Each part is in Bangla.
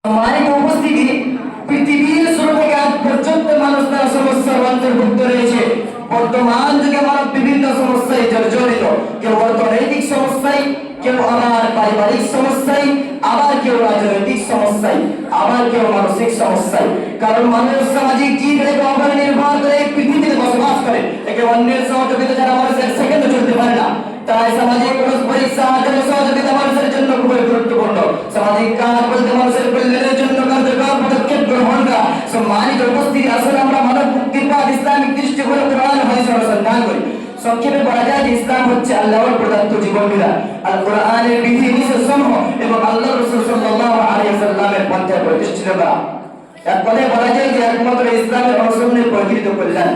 সম্মানিত উপস্থিতি, পৃথিবীর শুরু থেকে আজ পর্যন্ত মানুষ তার সমস্যার অন্তর্ভুক্ত রয়েছে। বর্তমান যুগে মানব বিভিন্ন সমস্যায় জর্জরিত, কেউ অর্থনৈতিক সমস্যায়, কেউ আবার পারিবারিক সমস্যায়, আবার কেউ রাজনৈতিক সমস্যায়, আবার কেউ মানসিক সমস্যায়। কারণ মানুষ সামাজিক জীবের উপর নির্ভর করে পৃথিবীতে বসবাস করে। একে অন্যের সহযোগিতা ছাড়া মানুষ এক সেকেন্ডও চলতে পারে না। তাই সামাজিক পারস্পরিক সাহায্য সহযোগিতা মানুষের জন্য খুবই গুরুত্বপূর্ণ। সামাজিক কাজ বলতে মানুষের কল্যাণের জন্য কার্যকর পদক্ষেপ গ্রহণ করা। সম্মানিত উপস্থিতি, আসলে আমরা মানব মুক্তির পথ ইসলামিক দৃষ্টিকোণ কোরআন হাদিস অনুসন্ধান করি। সংক্ষেপে বলা যায় যে ইসলাম হচ্ছে আল্লাহর প্রদত্ত জীবন বিধান, আল কোরআনের বিধিনিষেধ সমূহ এবং আল্লাহ রাসূল সাল্লাল্লাহু আলাইহি ওয়াসাল্লামের পন্থায় প্রতিষ্ঠিত করা। এক কথায় বলা যায় যে একমাত্র ইসলামের অনুসরণের প্রকৃত কল্যাণ।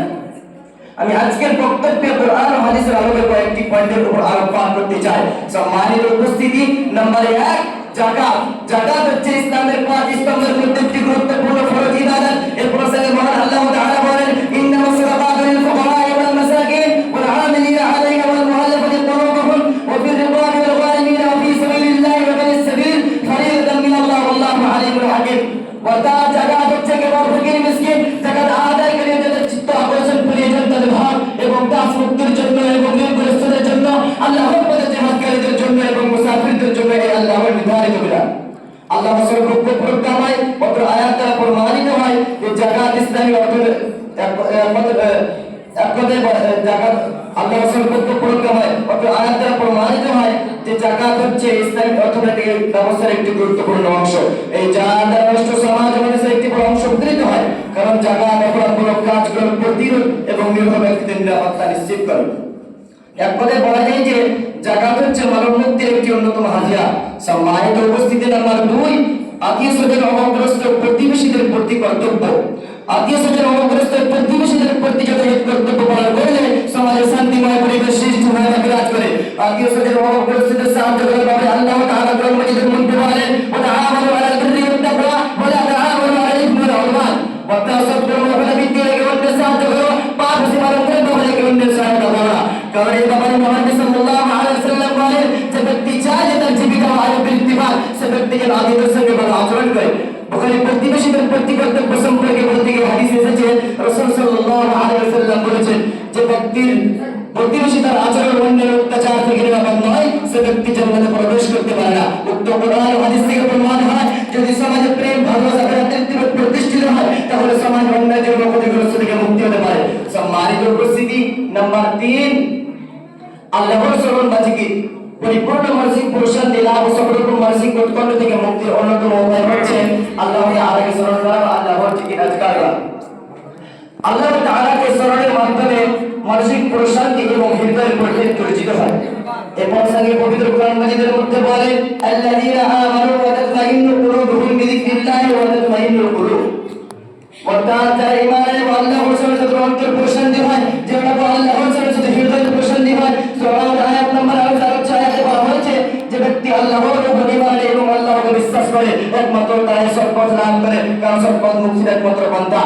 আমি আজকের বক্তব্যে কোরআন ও হাদিসের আলোকে কয়েকটি পয়েন্টের উপর আলোকপাত করতে চাই। সম্মানিত উপস্থিতি, নম্বর 1, যাকাত। যাকাত হচ্ছে ইসলামের 5 স্তম্ভের মধ্যে একটি গুরুত্বপূর্ণ ফরজ ইবাদত। এর প্রসঙ্গে মহান আল্লাহ তাআলা বলেন, ইন্নামাস সাদাকাতু লিল ফুকারা'i ওয়াল মাসাকিন ওয়াল 'আমিলিনা 'আলাইহা ওয়াল মুআল্লাফাতি কুলুবুহুম ওয়া ফির রিকাবি ওয়াল গহারিমিনা ওয়া ফি সাবিলিল্লাহি ওয়া বিনিস সাবিল ফারিদাতান মিনাল্লাহি ওয়াল্লাহু আলিমুল হাকিম। অর্থাৎ যাকাত হচ্ছে কেবল ফকির মিসকিন যাকাত আদায় করে যাদের চিত্ত আকর্ষণ প্রয়োজন তাদের ভাগ এবং দাস মুক্তির জন্য এবং নির্গরিষ্ঠদের জন্য, আল্লাহর পথে জিহাদকারীদের জন্য এবং মুসাফিরদের জন্য এই আল্লাহর নির্ধারিত বিধান। আল্লাহ সর্বপ্রথম প্রকামায় পত্র আয়াত দ্বারা প্রমাণিত হয় যে যাকাত ইসলামী অর্থের এক কথায় যাকাত আল্লাহ সর্বপ্রথম প্রকামায় পত্র আয়াত দ্বারা প্রমাণিত হয় যে যাকাত হচ্ছে ইসলামী অর্থনৈতিক ব্যবস্থার একটি গুরুত্বপূর্ণ অংশ। এই যাকাত দ্বারা রাষ্ট্র সমাজ মানুষের একটি বড় অংশ উপকৃত হয়, কারণ যাকাত অপরাধমূলক কাজগুলোর প্রতিরোধ এবং নিরীহ ব্যক্তিদের নিরাপত্তা নিশ্চিত করে। এক কথায় বলা যায় যে যাকাত হচ্ছে মানব মুক্তির একটি অন্যতম হাতিয়ার। সম্মানিত উপস্থিতি, নাম্বার 2, আত্মীয়-স্বজন অভাবগ্রস্ত প্রতিবেশীদের প্রতি কর্তব্য। আত্মীয়-স্বজন অভাবগ্রস্ত প্রতিবেশীদের প্রতি যথাযথ কর্তব্য পালন করলে সমাজে শান্তিময় পরিবেশ সৃষ্টি হয় বা বিরাজ করে। আত্মীয়-স্বজন অভাবগ্রস্তদের সাহায্য করার ব্যাপারে আল্লাহ তাআলা কোরআন মাজিদের মধ্যে বলেন, ওয়া তাআওয়ানু আলাল বিররি ওয়াত তাকওয়া ওয়া লা তাআওয়ানু আলাল ইসমি ওয়াল উদওয়ান। অর্থাৎ সৎকর্মের ভিত্তিতে একে অন্যের সাহায্য করো, পাপ সীমার ব্যাপারে একে অন্যের সহায়তা করো। কারণ এই ব্যাপারে মুহাম্মদ সাল্লাল্লাহু আলাইহি ওয়াসাল্লাম বলেন, যে ব্যক্তি চায় যে তার জীবিকা ও আয়ু বৃদ্ধি পায়, সে ব্যক্তিকে আত্মীয়দের সঙ্গে ভালো আচরণ করে। বুখারী প্রতিবেশীদের প্রতি কর্তব্য সম্পর্কে বলতে গিয়ে হাদিস এসেছে, রাসূল সাল্লাল্লাহু আলাইহি ওয়াসাল্লাম বলেছেন যে ব্যক্তির প্রতিবেশী তার আচরণ অন্যের অত্যাচার থেকে নিরাপদ নয়, সে ব্যক্তি জান্নাতে প্রবেশ করতে পারে না। উক্ত কোরআন ও হাদিস থেকে প্রমাণ হয় যদি সমাজে প্রেম, ভালোবাসা, ভ্রাতৃত্ববোধ প্রতিষ্ঠিত হয়, তাহলে সমাজ অন্যায় এবং ক্ষতিগ্রস্ত থেকে মুক্তি হতে পারে। সম্মানিত উপস্থিতি, নাম্বার 3, আল্লাহর স্মরণ বা জিকির। পরিপূর্ণ মানসিক প্রশান্তি লাভ ও সকল রকম মানসিক উৎকণ্ঠা থেকে মুক্তির অন্যতম উপায় হচ্ছে আল্লাহকে আলাদা স্মরণ করা বা আল্লাহর জিকির আজকার করা। আল্লাহ তাআলাকে স্মরণের মাধ্যমে মানসিক প্রশান্তি এবং হৃদয়ের পরিতৃপ্তি অর্জিত হয়। এরপর সঙ্গে পবিত্র কোরআন মাজিদের মধ্যে বলে, আল্লাযীনা আমানু ওয়া তাতমাইন্নু কুলুবুহুম বিযিকরিল্লাহি ওয়া তাতমাইন্নুল কুলুব। অর্থাৎ যারা ঈমান আনে এবং আল্লাহর সাথে অন্তর প্রশান্তি হয়, যেটা আল্লাহর সাথে হৃদয়ের প্রশান্তি হয়। সূরা আয়াত নম্বর 8 আয়াতে বলা হয়েছে যে ব্যক্তি আল্লাহর উপর ঈমান আনে এবং আল্লাহকে বিশ্বাস করে, একমাত্র তারাই সৎপথ লাভ করে, কারণ সৎপথ মুক্তির একমাত্র পন্থা।